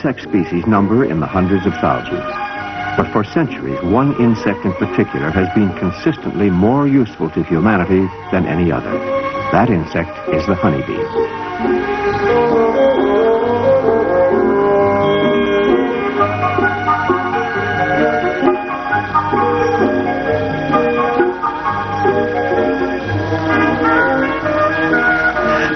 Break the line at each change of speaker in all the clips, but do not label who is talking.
insect species number in the hundreds of thousands. But for centuries, one insect in particular has been consistently more useful to humanity than any other. That insect is the honeybee.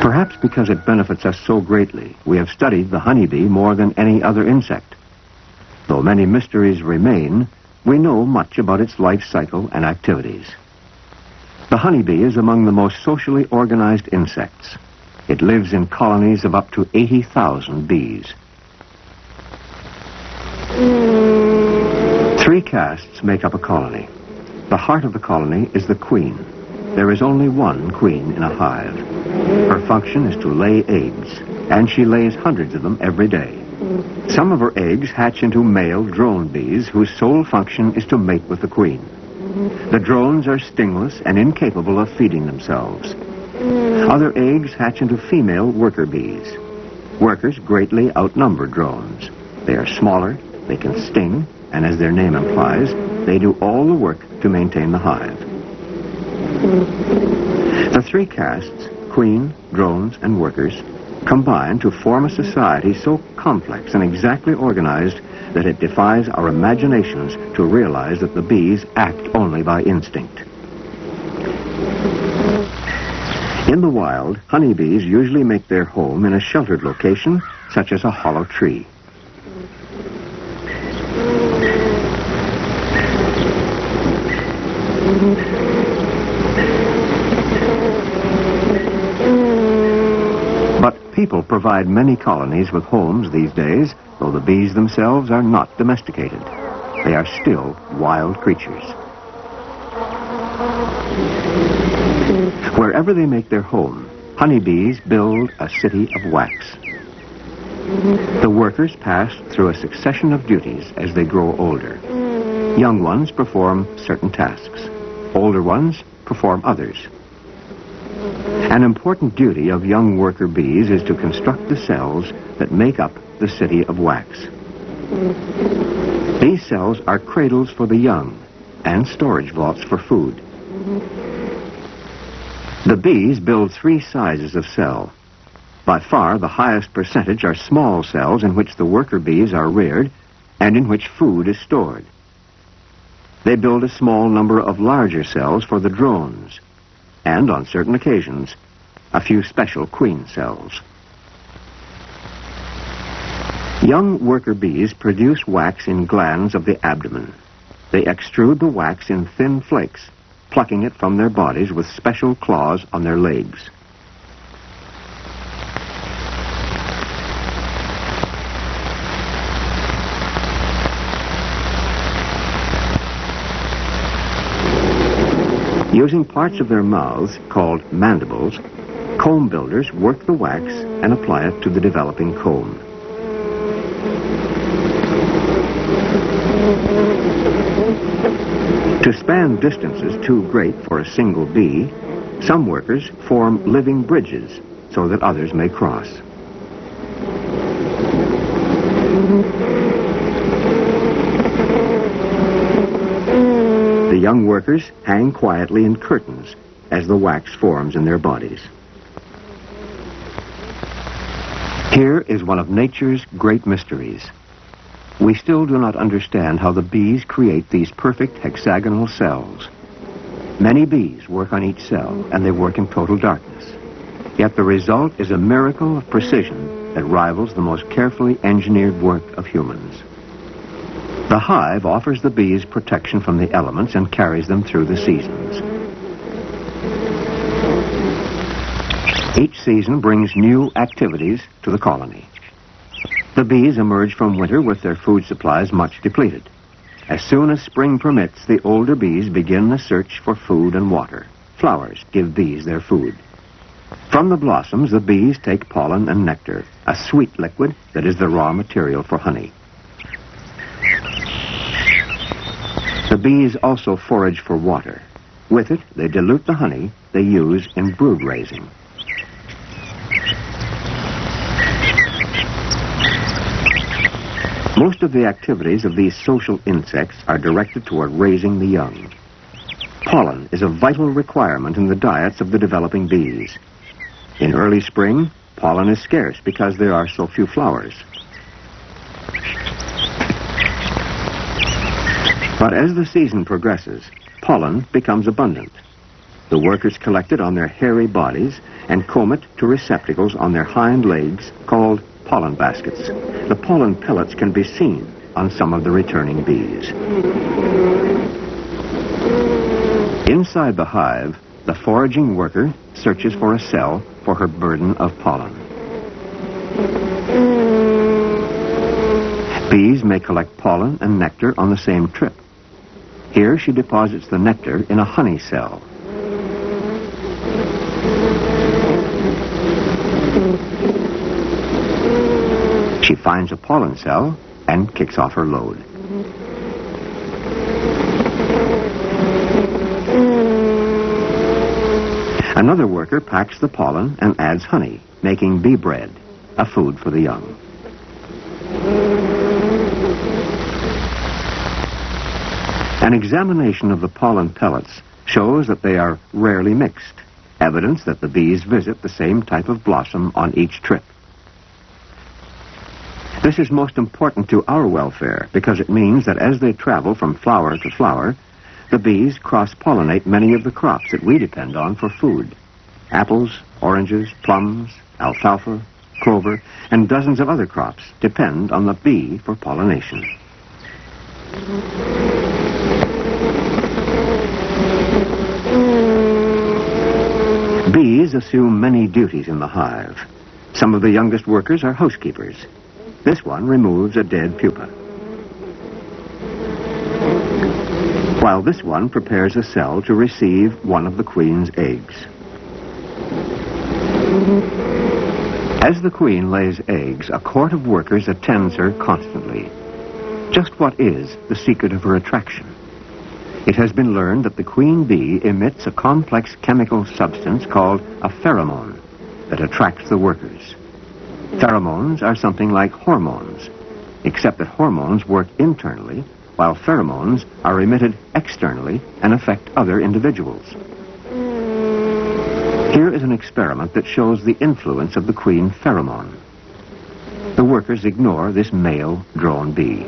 Perhaps because it benefits us so greatly, we have studied the honeybee more than any other insect. Though many mysteries remain, we know much about its life cycle and activities. The honeybee is among the most socially organized insects. It lives in colonies of up to 80,000 bees. 3 castes make up a colony. The heart of the colony is the queen. There is only one queen in a hive. Her function is to lay eggs, and she lays hundreds of them every day. Some of her eggs hatch into male drone bees whose sole function is to mate with the queen. The drones are stingless and incapable of feeding themselves. Other eggs hatch into female worker bees. Workers greatly outnumber drones. They are smaller, they can sting, and as their name implies, they do all the work to maintain the hive. The 3 castes, queen, drones, and workers, combine to form a society so complex and exactly organized that it defies our imaginations to realize that the bees act only by instinct. In the wild, honeybees usually make their home in a sheltered location, such as a hollow tree. People provide many colonies with homes these days, though the bees themselves are not domesticated. They are still wild creatures. Wherever they make their home, honeybees build a city of wax. The workers pass through a succession of duties as they grow older. Young ones perform certain tasks. Older ones perform others. An important duty of young worker bees is to construct the cells that make up the city of wax. These cells are cradles for the young and storage vaults for food. The bees build 3 sizes of cell. By far, the highest percentage are small cells in which the worker bees are reared and in which food is stored. They build a small number of larger cells for the drones, and on certain occasions, a few special queen cells. Young worker bees produce wax in glands of the abdomen. They extrude the wax in thin flakes, plucking it from their bodies with special claws on their legs. Using parts of their mouths, called mandibles, comb builders work the wax and apply it to the developing comb. To span distances too great for a single bee, some workers form living bridges so that others may cross. The young workers hang quietly in curtains as the wax forms in their bodies. Here is one of nature's great mysteries. We still do not understand how the bees create these perfect hexagonal cells. Many bees work on each cell, and they work in total darkness. Yet the result is a miracle of precision that rivals the most carefully engineered work of humans. The hive offers the bees protection from the elements and carries them through the seasons. Each season brings new activities to the colony. The bees emerge from winter with their food supplies much depleted. As soon as spring permits, the older bees begin the search for food and water. Flowers give bees their food. From the blossoms, the bees take pollen and nectar, a sweet liquid that is the raw material for honey. The bees also forage for water. With it, they dilute the honey they use in brood raising. Most of the activities of these social insects are directed toward raising the young. Pollen is a vital requirement in the diets of the developing bees. In early spring, pollen is scarce because there are so few flowers. But as the season progresses, pollen becomes abundant. The workers collect it on their hairy bodies and comb it to receptacles on their hind legs called pollen baskets. The pollen pellets can be seen on some of the returning bees. Inside the hive, the foraging worker searches for a cell for her burden of pollen. Bees may collect pollen and nectar on the same trip. Here she deposits the nectar in a honey cell. She finds a pollen cell and kicks off her load. Another worker packs the pollen and adds honey, making bee bread, a food for the young. An examination of the pollen pellets shows that they are rarely mixed, evidence that the bees visit the same type of blossom on each trip. This is most important to our welfare because it means that as they travel from flower to flower, the bees cross-pollinate many of the crops that we depend on for food. Apples, oranges, plums, alfalfa, clover, and dozens of other crops depend on the bee for pollination. Bees assume many duties in the hive. Some of the youngest workers are housekeepers. This one removes a dead pupa, while this one prepares a cell to receive one of the queen's eggs. As the queen lays eggs, a court of workers attends her constantly. Just what is the secret of her attraction? It has been learned that the queen bee emits a complex chemical substance called a pheromone that attracts the workers. Pheromones are something like hormones, except that hormones work internally, while pheromones are emitted externally and affect other individuals. Here is an experiment that shows the influence of the queen pheromone. The workers ignore this male drone bee.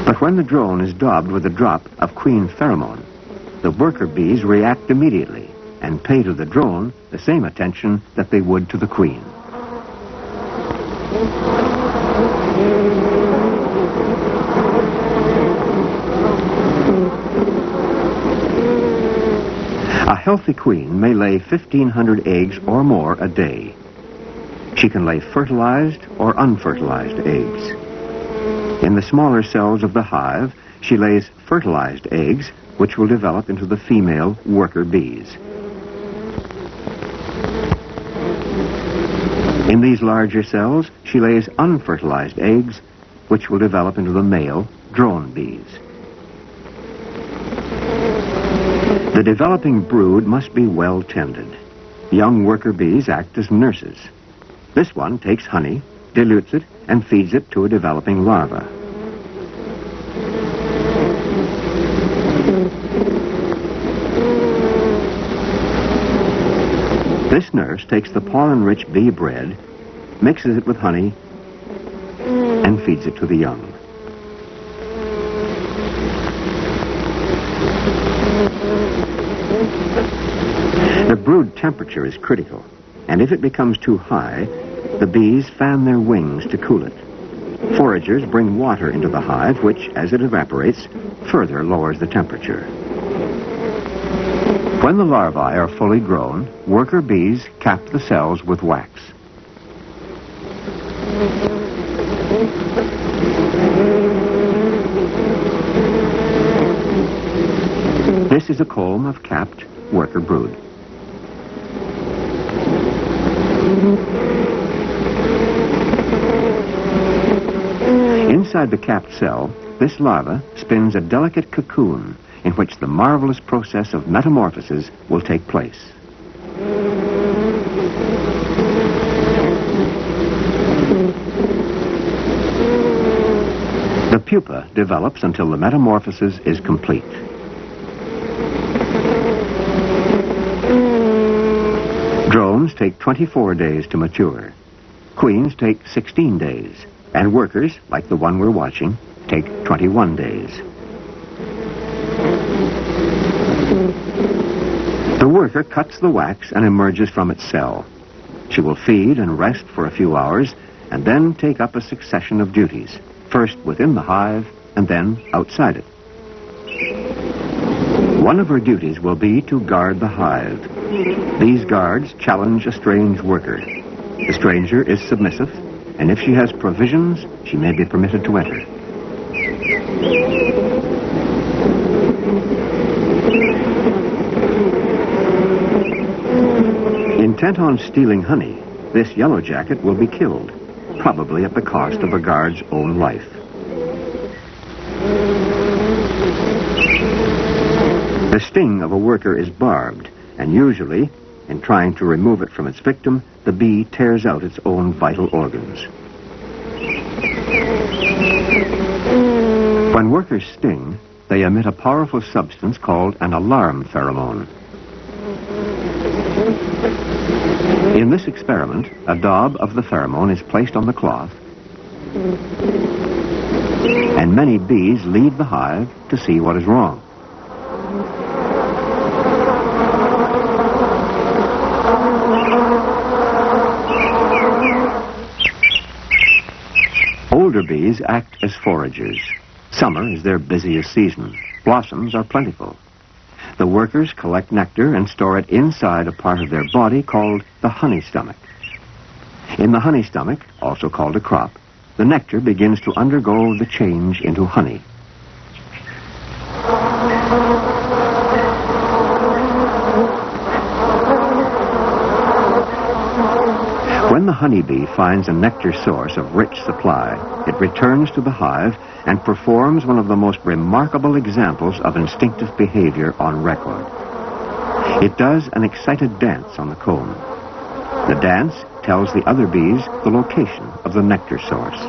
But when the drone is daubed with a drop of queen pheromone, the worker bees react immediately and pay to the drone the same attention that they would to the queen. A healthy queen may lay 1,500 eggs or more a day. She can lay fertilized or unfertilized eggs. In the smaller cells of the hive, she lays fertilized eggs, which will develop into the female worker bees. In these larger cells, she lays unfertilized eggs, which will develop into the male drone bees. The developing brood must be well tended. Young worker bees act as nurses. This one takes honey, dilutes it, and feeds it to a developing larva. This nurse takes the pollen-rich bee bread, mixes it with honey, and feeds it to the young. The brood temperature is critical, and if it becomes too high, the bees fan their wings to cool it. Foragers bring water into the hive, which, as it evaporates, further lowers the temperature. When the larvae are fully grown, worker bees cap the cells with wax. This is a comb of capped worker brood. Inside the capped cell, this larva spins a delicate cocoon in which the marvelous process of metamorphosis will take place. The pupa develops until the metamorphosis is complete. Drones take 24 days to mature. Queens take 16 days. And workers, like the one we're watching, take 21 days. The worker cuts the wax and emerges from its cell. She will feed and rest for a few hours and then take up a succession of duties, first within the hive and then outside it. One of her duties will be to guard the hive. These guards challenge a strange worker. The stranger is submissive, and if she has provisions, she may be permitted to enter. Intent on stealing honey, this yellow jacket will be killed, probably at the cost of a guard's own life. The sting of a worker is barbed, and usually, in trying to remove it from its victim, the bee tears out its own vital organs. When workers sting, they emit a powerful substance called an alarm pheromone. In this experiment, a daub of the pheromone is placed on the cloth, and many bees leave the hive to see what is wrong. Older bees act as foragers. Summer is their busiest season. Blossoms are plentiful. The workers collect nectar and store it inside a part of their body called the honey stomach. In the honey stomach, also called a crop, the nectar begins to undergo the change into honey. When the honeybee finds a nectar source of rich supply, it returns to the hive and performs one of the most remarkable examples of instinctive behavior on record. It does an excited dance on the comb. The dance tells the other bees the location of the nectar source.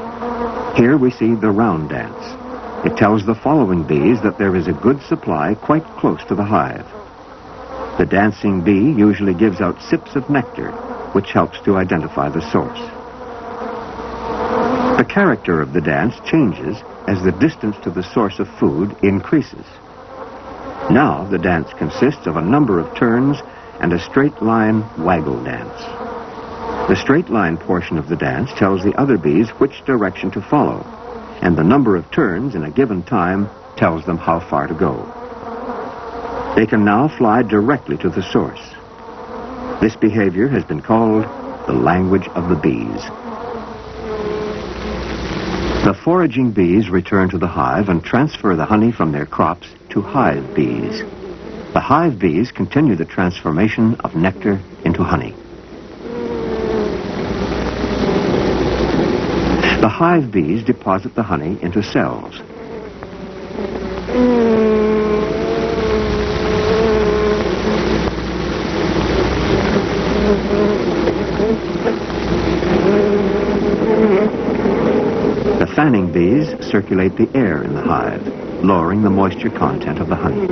Here we see the round dance. It tells the following bees that there is a good supply quite close to the hive. The dancing bee usually gives out sips of nectar, which helps to identify the source. The character of the dance changes as the distance to the source of food increases. Now the dance consists of a number of turns and a straight line waggle dance. The straight line portion of the dance tells the other bees which direction to follow, and the number of turns in a given time tells them how far to go. They can now fly directly to the source. This behavior has been called the language of the bees. The foraging bees return to the hive and transfer the honey from their crops to hive bees. The hive bees continue the transformation of nectar into honey. The hive bees deposit the honey into cells. The fanning bees circulate the air in the hive, lowering the moisture content of the honey.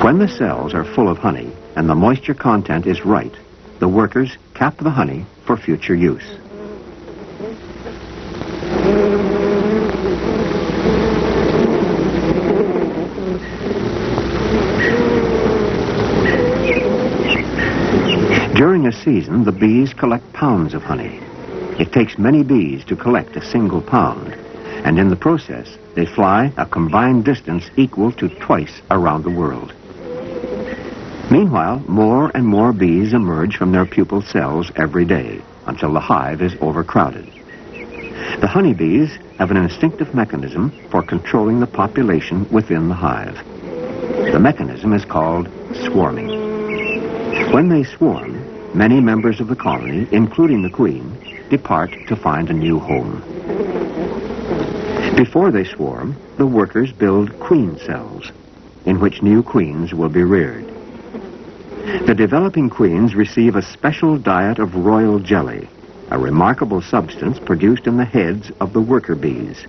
When the cells are full of honey and the moisture content is right, the workers cap the honey for future use. During a season, the bees collect pounds of honey. It takes many bees to collect a single pound, and in the process, they fly a combined distance equal to twice around the world. Meanwhile, more and more bees emerge from their pupal cells every day until the hive is overcrowded. The honeybees have an instinctive mechanism for controlling the population within the hive. The mechanism is called swarming. When they swarm, many members of the colony, including the queen, depart to find a new home. Before they swarm, the workers build queen cells, in which new queens will be reared. The developing queens receive a special diet of royal jelly, a remarkable substance produced in the heads of the worker bees.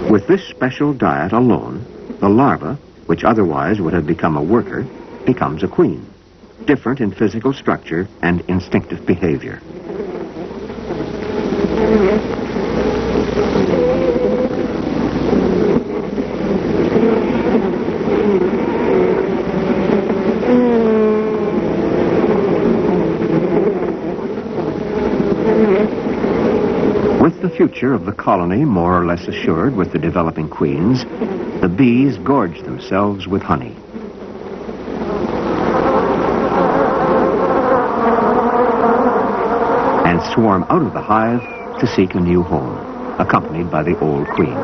With this special diet alone, the larva, which otherwise would have become a worker, becomes a queen, different in physical structure and instinctive behavior. With the future of the colony more or less assured with the developing queens, the bees gorge themselves with honey. And swarm out of the hive to seek a new home, accompanied by the old queen.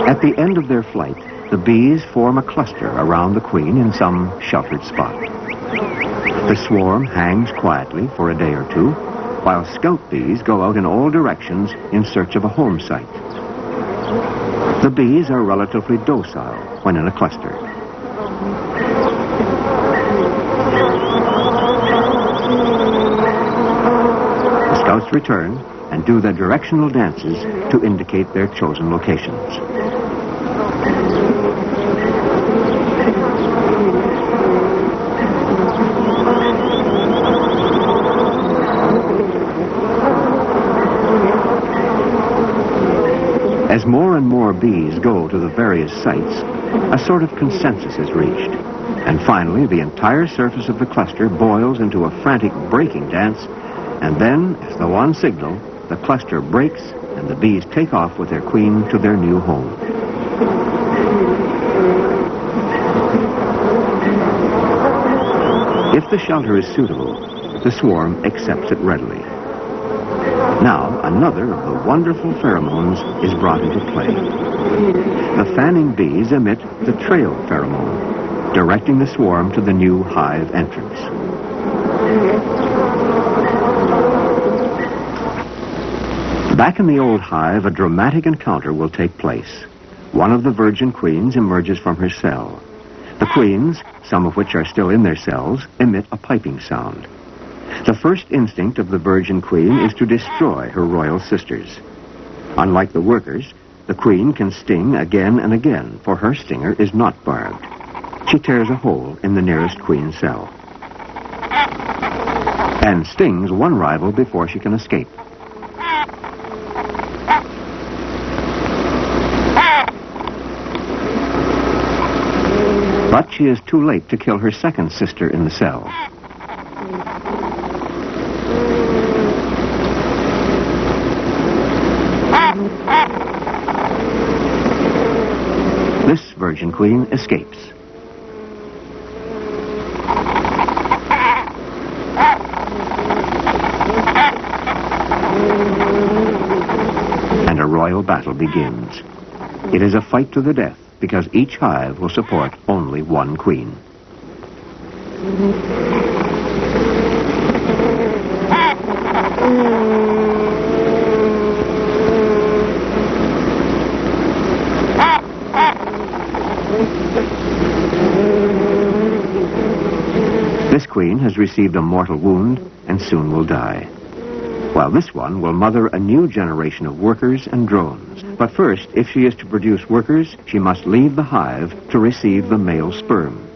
At the end of their flight, the bees form a cluster around the queen in some sheltered spot. The swarm hangs quietly for a day or two, while scout bees go out in all directions in search of a home site. The bees are relatively docile when in a cluster. The scouts return and do their directional dances to indicate their chosen locations. As more and more bees go to the various sites, a sort of consensus is reached. And finally, the entire surface of the cluster boils into a frantic breaking dance, and then, as though on signal, the cluster breaks and the bees take off with their queen to their new home. If the shelter is suitable, the swarm accepts it readily. Now, another of the wonderful pheromones is brought into play. The fanning bees emit the trail pheromone, directing the swarm to the new hive entrance. Back in the old hive, a dramatic encounter will take place. One of the virgin queens emerges from her cell. The queens, some of which are still in their cells, emit a piping sound. The first instinct of the virgin queen is to destroy her royal sisters. Unlike the workers, the queen can sting again and again, for her stinger is not barbed. She tears a hole in the nearest queen cell and stings one rival before she can escape. But she is too late to kill her second sister in the cell. This virgin queen escapes. And a royal battle begins. It is a fight to the death, because each hive will support only one queen. This queen has received a mortal wound and soon will die, while this one will mother a new generation of workers and drones. But first, if she is to produce workers, she must leave the hive to receive the male sperm.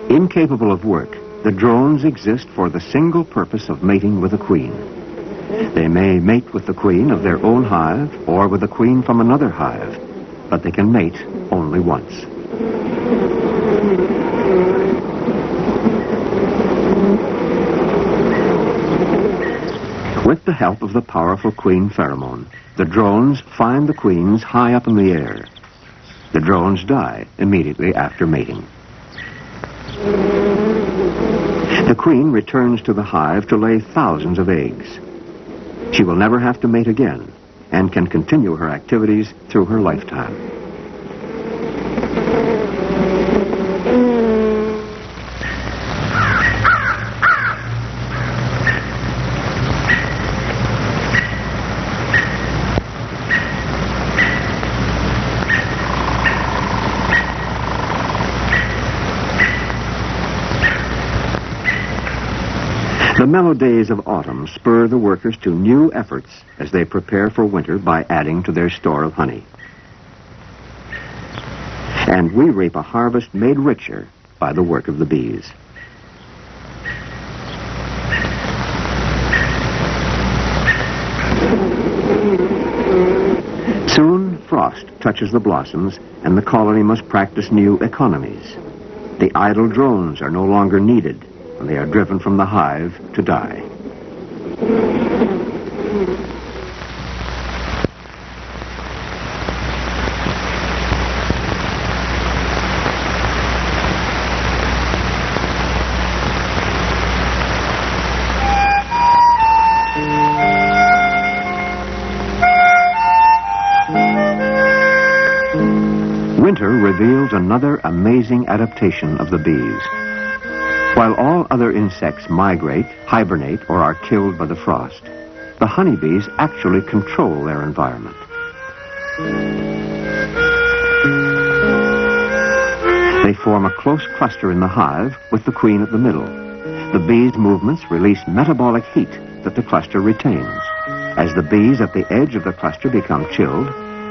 Incapable of work, the drones exist for the single purpose of mating with a queen. They may mate with the queen of their own hive or with a queen from another hive, but they can mate only once. With the help of the powerful queen pheromone, the drones find the queens high up in the air. The drones die immediately after mating. The queen returns to the hive to lay thousands of eggs. She will never have to mate again and can continue her activities through her lifetime. The mellow days of autumn spur the workers to new efforts as they prepare for winter by adding to their store of honey. And we reap a harvest made richer by the work of the bees. Soon, frost touches the blossoms, and the colony must practice new economies. The idle drones are no longer needed when they are driven from the hive to die. Winter reveals another amazing adaptation of the bees. While all other insects migrate, hibernate, or are killed by the frost, the honeybees actually control their environment. They form a close cluster in the hive with the queen at the middle. The bees' movements release metabolic heat that the cluster retains. As the bees at the edge of the cluster become chilled,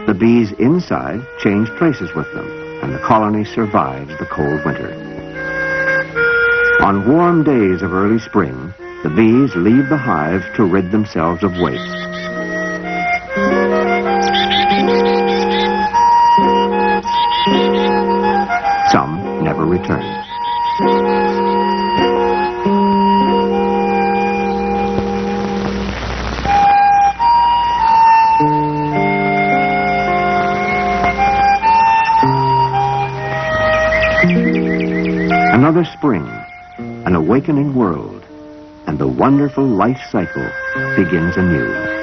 the bees inside change places with them, and the colony survives the cold winter. On warm days of early spring, the bees leave the hive to rid themselves of waste. Some never return. Another spring, an awakening world, and the wonderful life cycle begins anew.